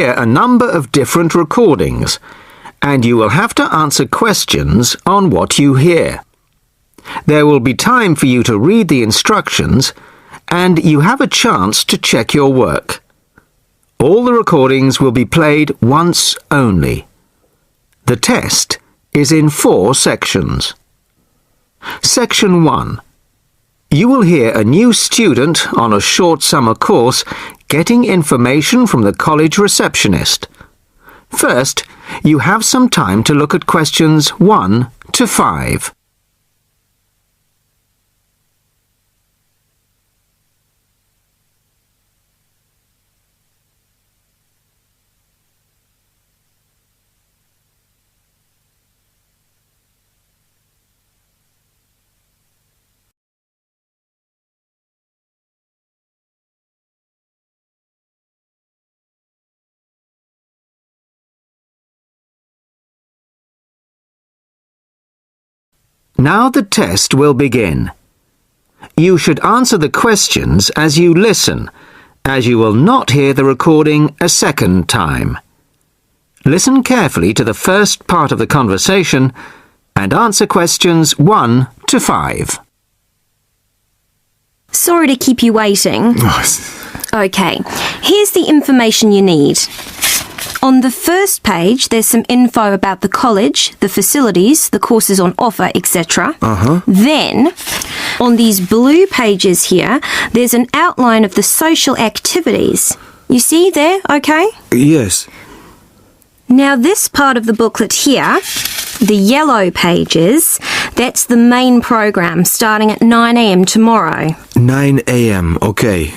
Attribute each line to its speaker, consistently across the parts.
Speaker 1: hear a number of different recordings, and you will have to answer questions on what you hear. There will be time for you to read the instructions, and you have a chance to check your work. All the recordings will be played once only. The test is in 4 sections. Section 1. You will hear a new student on a short summer course getting information from the college receptionist. First, you have some time to look at questions 1 to 5. Now the test will begin. You should answer the questions as you listen, as you will not hear the recording a second time. Listen carefully to the first part of the conversation and answer questions 1 to 5.
Speaker 2: Sorry to keep you waiting. Okay, here's the information you need. On the first page, there's some info about the college, the facilities, the courses on offer, etc. Then, on these blue pages here, there's an outline of the social activities. You see there, okay?
Speaker 3: Yes.
Speaker 2: Now, this part of the booklet here, the yellow pages, that's the main program starting at 9 a.m. tomorrow.
Speaker 3: 9 a.m., okay.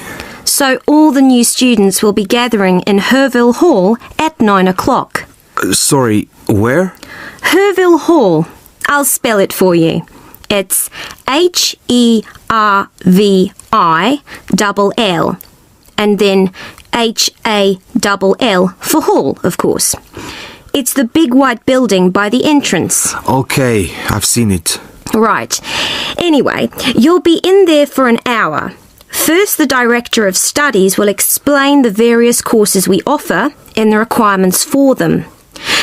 Speaker 2: So all the new students will be gathering in Herville Hall at 9 o'clock.
Speaker 3: Sorry, where?
Speaker 2: Herville Hall. I'll spell it for you. It's Hervill, and then Hall for hall, of course. It's the big white building by the entrance.
Speaker 3: Okay, I've seen it.
Speaker 2: Right. Anyway, you'll be in there for an hour. First, the Director of Studies will explain the various courses we offer and the requirements for them.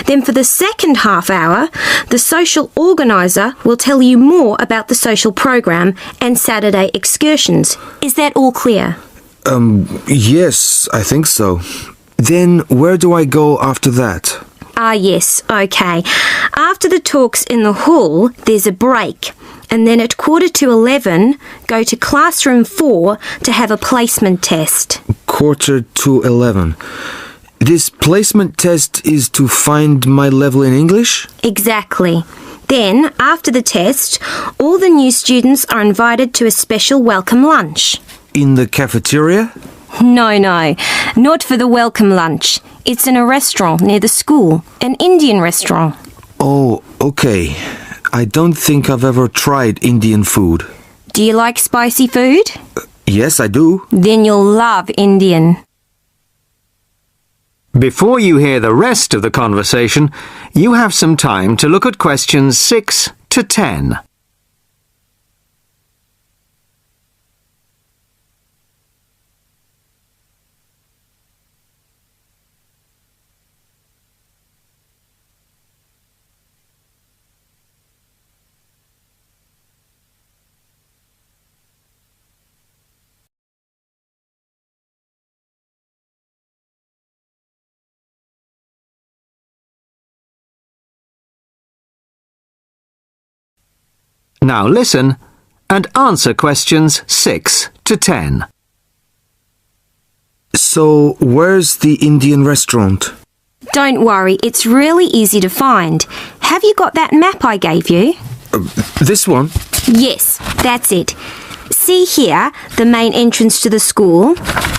Speaker 2: Then for the second half hour, the social organiser will tell you more about the social program and Saturday excursions. Is that all clear?
Speaker 3: Yes, I think so. Then where do I go after that?
Speaker 2: Yes, okay. After the talks in the hall, there's a break. And then at 11:15, go to classroom 4 to have a placement test.
Speaker 3: 11:45. This placement test is to find my level in English?
Speaker 2: Exactly. Then, after the test, all the new students are invited to a special welcome lunch.
Speaker 3: In the cafeteria?
Speaker 2: No, not for the welcome lunch. It's in a restaurant near the school, an Indian restaurant.
Speaker 3: Oh, okay. I don't think I've ever tried Indian food.
Speaker 2: Do you like spicy food?
Speaker 3: Yes, I do.
Speaker 2: Then you'll love Indian.
Speaker 1: Before you hear the rest of the conversation, you have some time to look at questions 6 to 10. Now listen and answer questions 6 to 10.
Speaker 3: So, where's the Indian restaurant?
Speaker 2: Don't worry, it's really easy to find. Have you got that map I gave you?
Speaker 3: This one?
Speaker 2: Yes, that's it. See here, the main entrance to the school?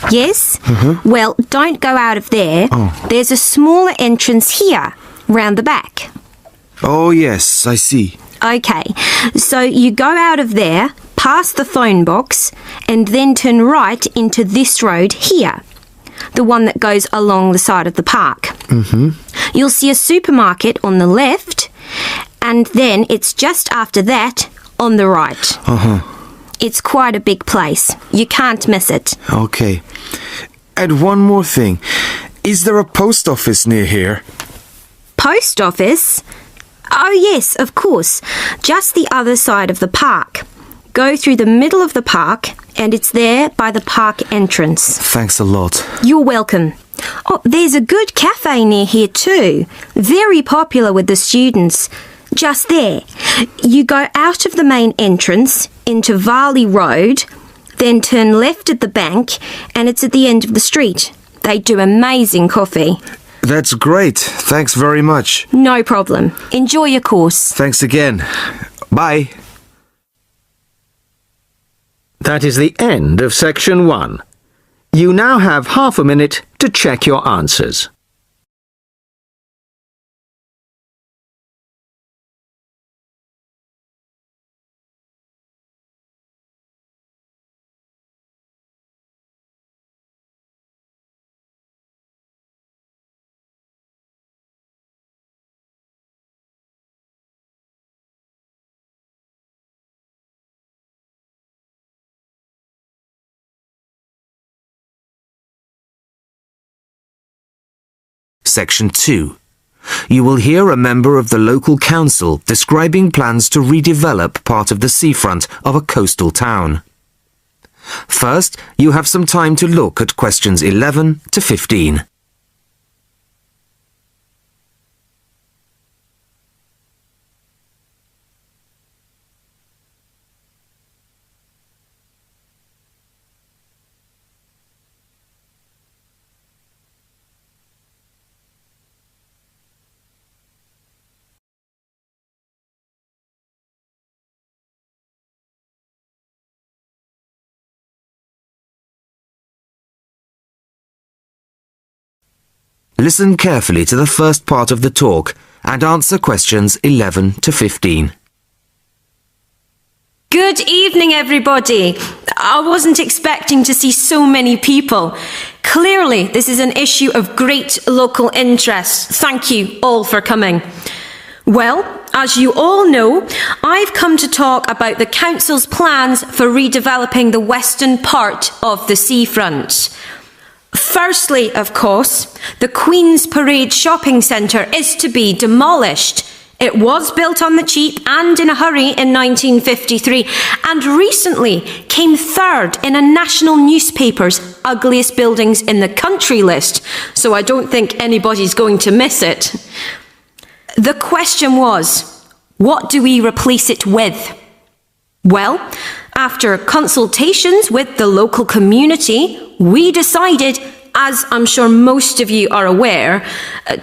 Speaker 2: Yes? Well, don't go out of there. There's a smaller entrance here, round the back.
Speaker 3: Oh, yes, I see.
Speaker 2: Okay, so you go out of there, past the phone box, and then turn right into this road here, the one that goes along the side of the park. You'll see a supermarket on the left, and then it's just after that on the right. It's quite a big place. You can't miss it.
Speaker 3: Okay. And one more thing. Is there a post office near here?
Speaker 2: Post office? Oh yes, of course. Just the other side of the park. Go through the middle of the park and it's there by the park entrance.
Speaker 3: Thanks a lot.
Speaker 2: You're welcome. Oh, there's a good cafe near here too. Very popular with the students. Just there. You go out of the main entrance into Varley Road, then turn left at the bank and it's at the end of the street. They do amazing coffee.
Speaker 3: That's great. Thanks very much.
Speaker 2: No problem. Enjoy your course.
Speaker 3: Thanks again. Bye.
Speaker 1: That is the end of section 1. You now have half a minute to check your answers.
Speaker 3: Section 2. You will hear a member of the local council describing plans to redevelop part of the seafront of a coastal town. First, you have some time to look at questions 11 to 15. Listen carefully to the first part of the talk and answer questions 11 to 15.
Speaker 2: Good evening, everybody. I wasn't expecting to see so many people. Clearly, this is an issue of great local interest. Thank you all for coming. Well, as you all know, I've come to talk about the Council's plans for redeveloping the western part of the seafront. Firstly, of course, the Queen's Parade shopping centre is to be demolished. It was built on the cheap and in a hurry in 1953 and recently came third in a national newspaper's ugliest buildings in the country list, so I don't think anybody's going to miss it. The question was, what do we replace it with? Well, after consultations with the local community, we decided, as I'm sure most of you are aware,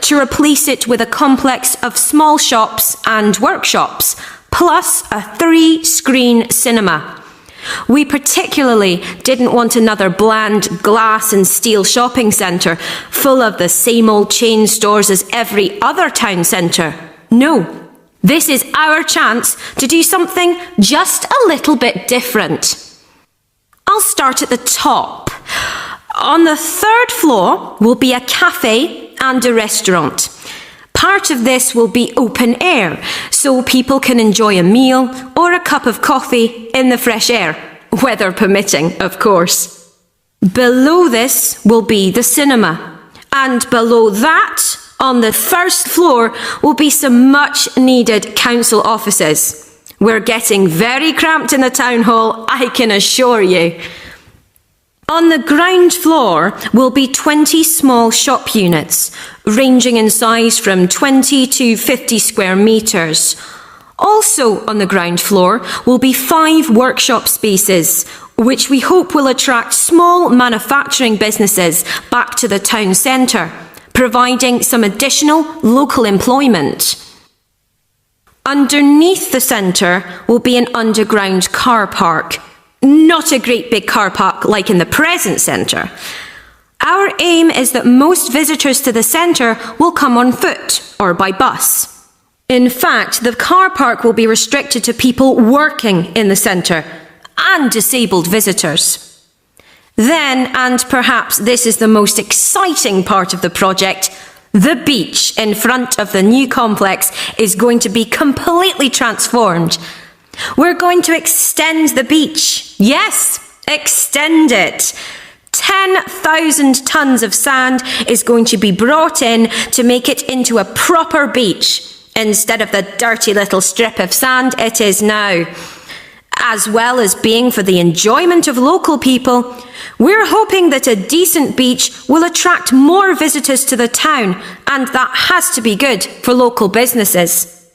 Speaker 2: to replace it with a complex of small shops and workshops, plus a 3-screen cinema. We particularly didn't want another bland glass and steel shopping centre full of the same old chain stores as every other town centre. No. This is our chance to do something just a little bit different. I'll start at the top. On the 3rd floor will be a cafe and a restaurant. Part of this will be open air, so people can enjoy a meal or a cup of coffee in the fresh air, weather permitting, of course. Below this will be the cinema, and below that, on the 1st floor, will be some much-needed council offices. We're getting very cramped in the town hall, I can assure you. On the ground floor will be 20 small shop units, ranging in size from 20 to 50 square metres. Also on the ground floor will be 5 workshop spaces, which we hope will attract small manufacturing businesses back to the town centre, providing some additional local employment. Underneath the centre will be an underground car park. Not a great big car park like in the present centre. Our aim is that most visitors to the centre will come on foot or by bus. In fact, the car park will be restricted to people working in the centre and disabled visitors. Then, and perhaps this is the most exciting part of the project, the beach in front of the new complex is going to be completely transformed. We're going to extend the beach. Yes, extend it. 10,000 tons of sand is going to be brought in to make it into a proper beach, instead of the dirty little strip of sand it is now. As well as being for the enjoyment of local people, we're hoping that a decent beach will attract more visitors to the town, and that has to be good for local businesses.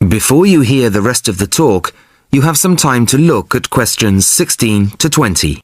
Speaker 3: Before you hear the rest of the talk, you have some time to look at questions 16 to 20.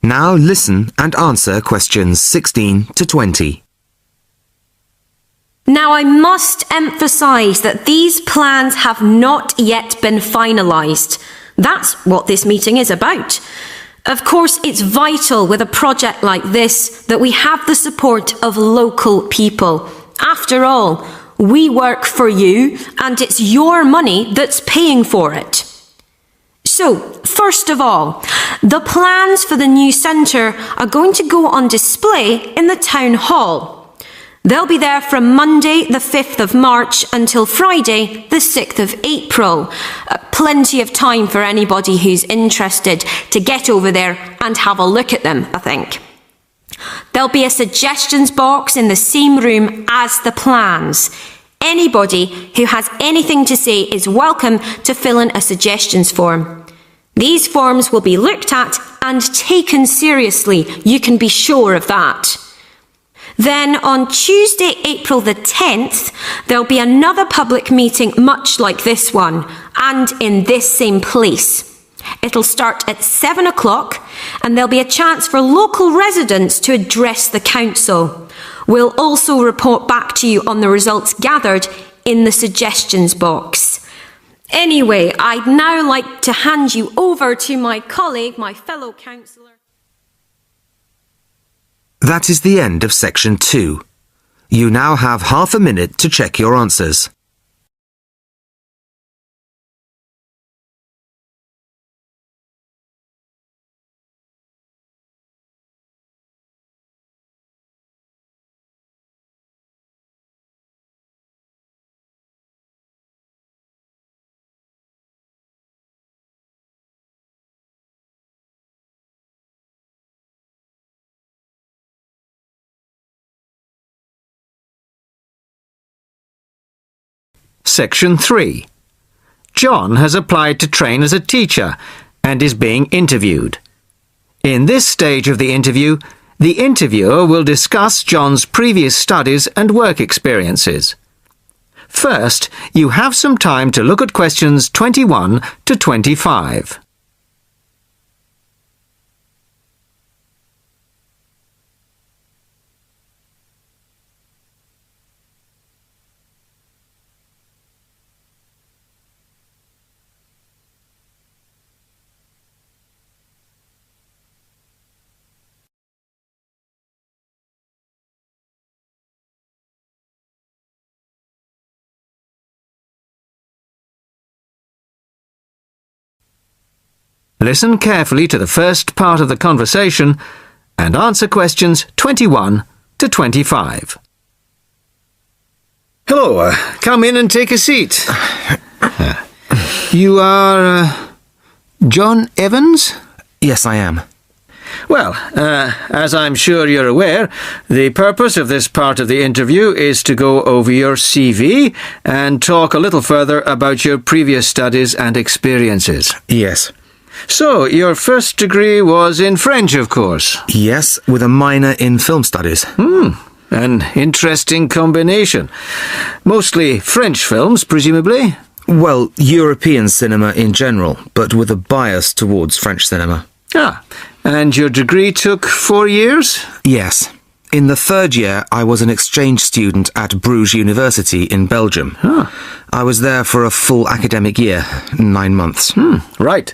Speaker 3: Now listen and answer questions 16 to 20.
Speaker 2: Now I must emphasise that these plans have not yet been finalised. That's what this meeting is about. Of course, it's vital with a project like this that we have the support of local people. After all, we work for you, and it's your money that's paying for it. So, first of all, the plans for the new centre are going to go on display in the town hall. They'll be there from Monday the 5th of March until Friday the 6th of April. Plenty of time for anybody who's interested to get over there and have a look at them, I think. There'll be a suggestions box in the same room as the plans. Anybody who has anything to say is welcome to fill in a suggestions form. These forms will be looked at and taken seriously, you can be sure of that. Then on Tuesday, April the 10th, there'll be another public meeting much like this one, and in this same place. It'll start at 7 o'clock, and there'll be a chance for local residents to address the council. We'll also report back to you on the results gathered in the suggestions box. Anyway, I'd now like to hand you over to my colleague, my fellow councillor.
Speaker 3: That is the end of section 2. You now have half a minute to check your answers.
Speaker 1: Section 3. John has applied to train as a teacher and is being interviewed. In this stage of the interview, the interviewer will discuss John's previous studies and work experiences. First, you have some time to look at questions 21 to 25. Listen carefully to the first part of the conversation and answer questions 21 to 25. Hello, come in and take a seat. You are John Evans?
Speaker 3: Yes, I am.
Speaker 1: Well, as I'm sure you're aware, the purpose of this part of the interview is to go over your CV and talk a little further about your previous studies and experiences.
Speaker 3: Yes.
Speaker 1: So, your first degree was in French, of course?
Speaker 3: Yes, with a minor in film studies.
Speaker 1: An interesting combination. Mostly French films, presumably?
Speaker 3: Well, European cinema in general, but with a bias towards French cinema.
Speaker 1: Ah, and your degree took 4 years?
Speaker 3: Yes. In the third year, I was an exchange student at Bruges University in Belgium. I was there for a full academic year, 9 months.
Speaker 1: Right.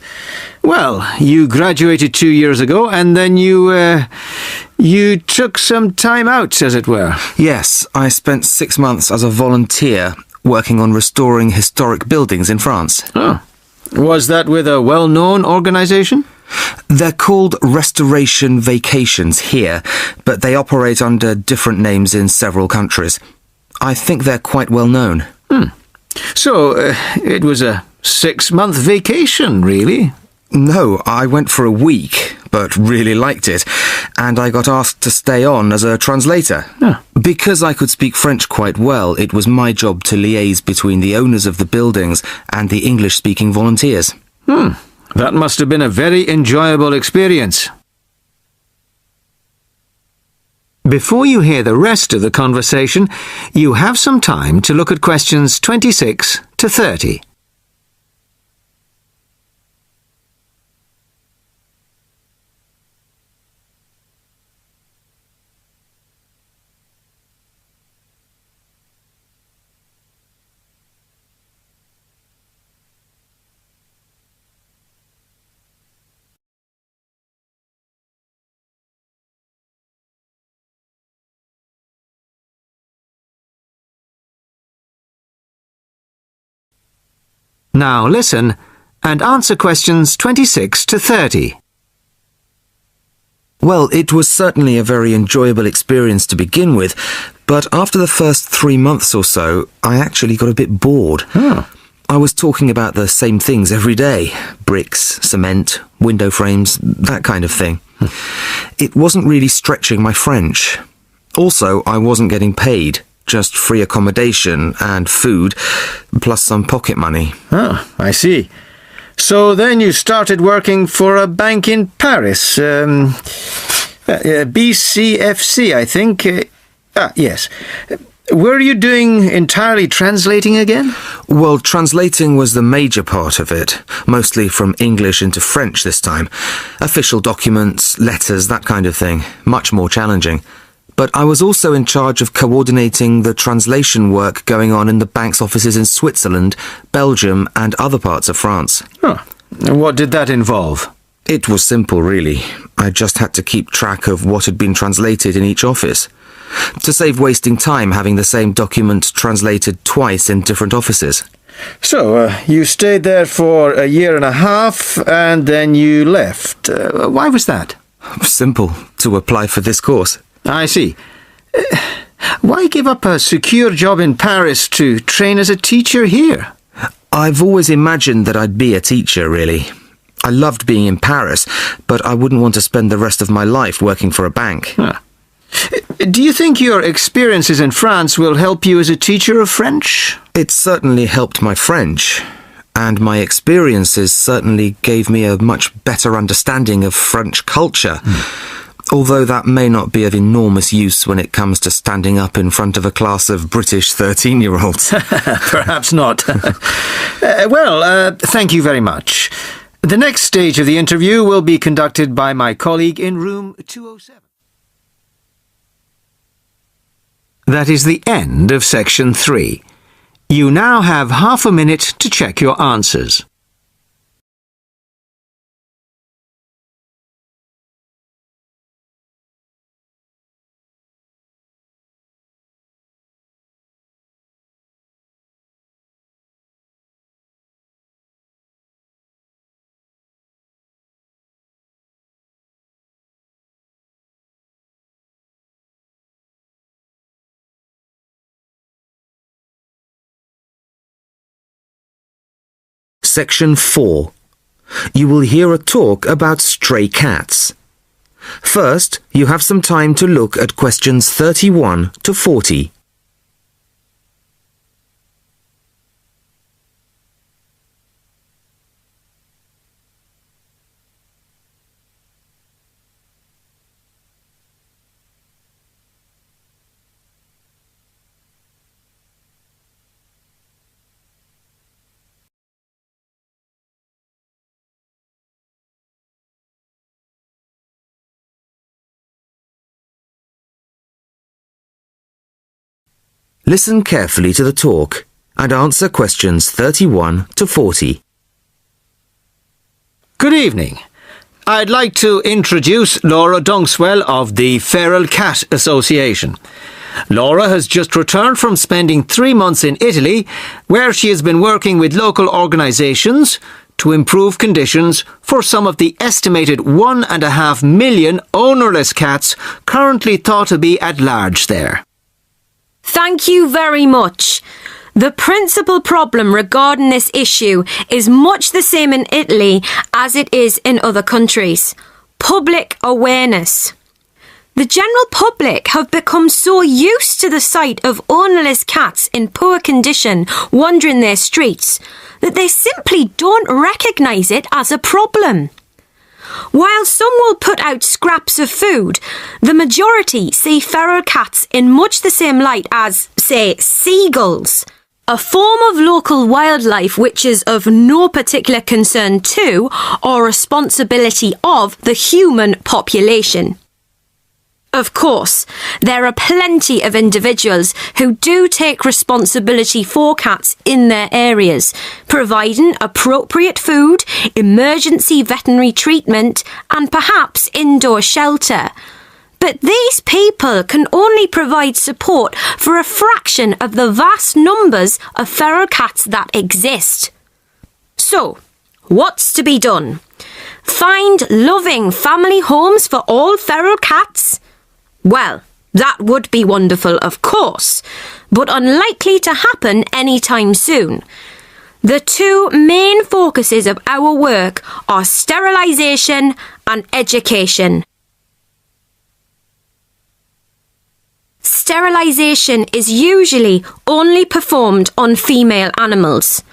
Speaker 1: Well, you graduated 2 years ago, and then you took some time out, as it were.
Speaker 3: Yes, I spent 6 months as a volunteer working on restoring historic buildings in France.
Speaker 1: Was that with a well-known organisation?
Speaker 3: They're called Restoration Vacations here, but they operate under different names in several countries. I think they're quite well known.
Speaker 1: So, it was a 6-month vacation, really?
Speaker 3: No, I went for a week, but really liked it, and I got asked to stay on as a translator. Because I could speak French quite well, it was my job to liaise between the owners of the buildings and the English-speaking volunteers.
Speaker 1: That must have been a very enjoyable experience. Before you hear the rest of the conversation, you have some time to look at questions 26 to 30. Now listen and answer questions 26 to 30.
Speaker 3: Well, it was certainly a very enjoyable experience to begin with, but after the first 3 months or so, I actually got a bit bored. I was talking about the same things every day. Bricks, cement, window frames, that kind of thing. It wasn't really stretching my French. Also, I wasn't getting paid. Just free accommodation and food, plus some pocket money.
Speaker 1: I see. So then you started working for a bank in Paris. BCFC, I think. Yes. Were you doing entirely translating again?
Speaker 3: Well, translating was the major part of it, mostly from English into French this time. Official documents, letters, that kind of thing. Much more challenging. But I was also in charge of coordinating the translation work going on in the bank's offices in Switzerland, Belgium, and other parts of France.
Speaker 1: What did that involve?
Speaker 3: It was simple, really. I just had to keep track of what had been translated in each office. To save wasting time having the same document translated twice in different offices.
Speaker 1: So, you stayed there for a year and a half, and then you left. Why was that?
Speaker 3: Simple. To apply for this course.
Speaker 1: I see. Why give up a secure job in Paris to train as a teacher here?
Speaker 3: I've always imagined that I'd be a teacher, really. I loved being in Paris, but I wouldn't want to spend the rest of my life working for a bank.
Speaker 1: Do you think your experiences in France will help you as a teacher of French?
Speaker 3: It certainly helped my French, and my experiences certainly gave me a much better understanding of French culture. Although that may not be of enormous use when it comes to standing up in front of a class of British 13-year-olds.
Speaker 1: Perhaps not. Thank you very much. The next stage of the interview will be conducted by my colleague in room 207. That is the end of section 3. You now have half a minute to check your answers.
Speaker 3: Section 4. You will hear a talk about stray cats. First, you have some time to look at questions 31 to 40. Listen carefully to the talk and answer questions 31 to 40.
Speaker 1: Good evening. I'd like to introduce Laura Dunkswell of the Feral Cat Association. Laura has just returned from spending 3 months in Italy, where she has been working with local organisations to improve conditions for some of the estimated 1.5 million ownerless cats currently thought to be at large there.
Speaker 2: Thank you very much. The principal problem regarding this issue is much the same in Italy as it is in other countries. Public awareness. The general public have become so used to the sight of ownerless cats in poor condition wandering their streets that they simply don't recognise it as a problem. While some will put out scraps of food, the majority see feral cats in much the same light as, say, seagulls, a form of local wildlife which is of no particular concern to or responsibility of the human population. Of course, there are plenty of individuals who do take responsibility for cats in their areas, providing appropriate food, emergency veterinary treatment, and perhaps indoor shelter. But these people can only provide support for a fraction of the vast numbers of feral cats that exist. So, what's to be done? Find loving family homes for all feral cats? Well, that would be wonderful, of course, but unlikely to happen anytime soon. The two main focuses of our work are sterilisation and education. Sterilisation is usually only performed on female animals.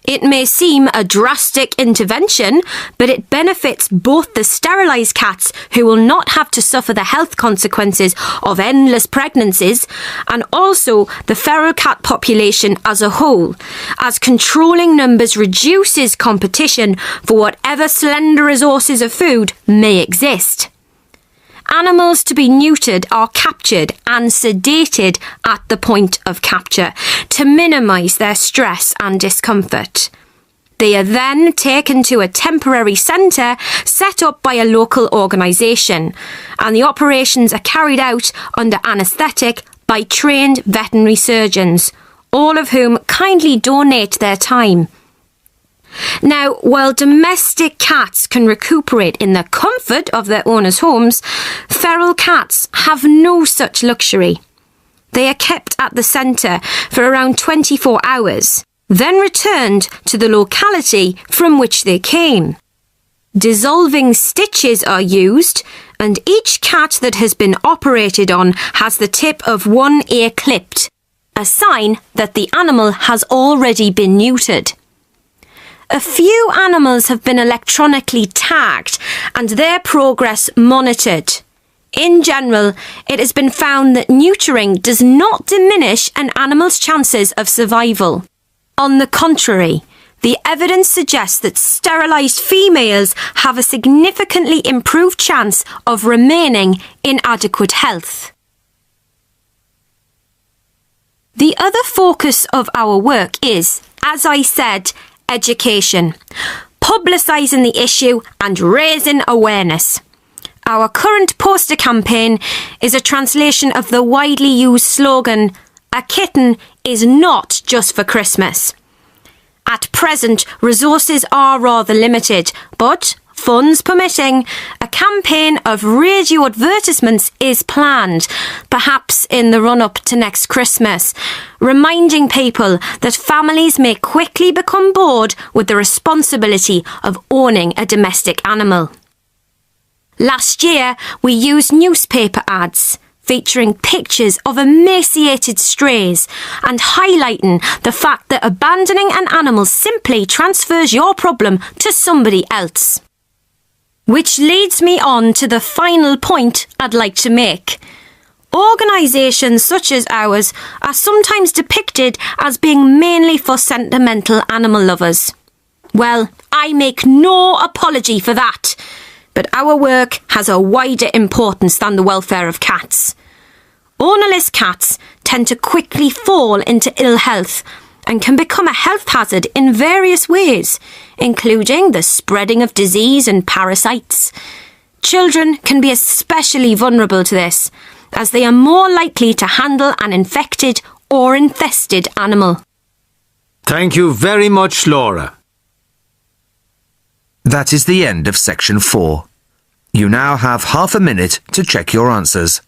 Speaker 2: It may seem a drastic intervention, but it benefits both the sterilised cats, who will not have to suffer the health consequences of endless pregnancies, and also the feral cat population as a whole, as controlling numbers reduces competition for whatever slender resources of food may exist. Animals to be neutered are captured and sedated at the point of capture to minimise their stress and discomfort. They are then taken to a temporary centre set up by a local organisation, and the operations are carried out under anaesthetic by trained veterinary surgeons, all of whom kindly donate their time. Now, while domestic cats can recuperate in the comfort of their owners' homes, feral cats have no such luxury. They are kept at the centre for around 24 hours, then returned to the locality from which they came. Dissolving stitches are used, and each cat that has been operated on has the tip of one ear clipped, a sign that the animal has already been neutered. A few animals have been electronically tagged and their progress monitored. In general, it has been found that neutering does not diminish an animal's chances of survival. On the contrary, the evidence suggests that sterilised females have a significantly improved chance of remaining in adequate health. The other focus of our work is, as I said, education, publicising the issue and raising awareness. Our current poster campaign is a translation of the widely used slogan, "A kitten is not just for Christmas." At present, resources are rather limited, but funds permitting, a campaign of radio advertisements is planned, perhaps in the run-up to next Christmas, reminding people that families may quickly become bored with the responsibility of owning a domestic animal. Last year, we used newspaper ads featuring pictures of emaciated strays and highlighting the fact that abandoning an animal simply transfers your problem to somebody else. Which leads me on to the final point I'd like to make. Organisations such as ours are sometimes depicted as being mainly for sentimental animal lovers. Well, I make no apology for that, but our work has a wider importance than the welfare of cats. Ownerless Felis cats tend to quickly fall into ill health and can become a health hazard in various ways, including the spreading of disease and parasites. Children can be especially vulnerable to this, as they are more likely to handle an infected or infested animal.
Speaker 1: Thank you very much, Laura.
Speaker 3: That is the end of section 4. You now have half a minute to check your answers.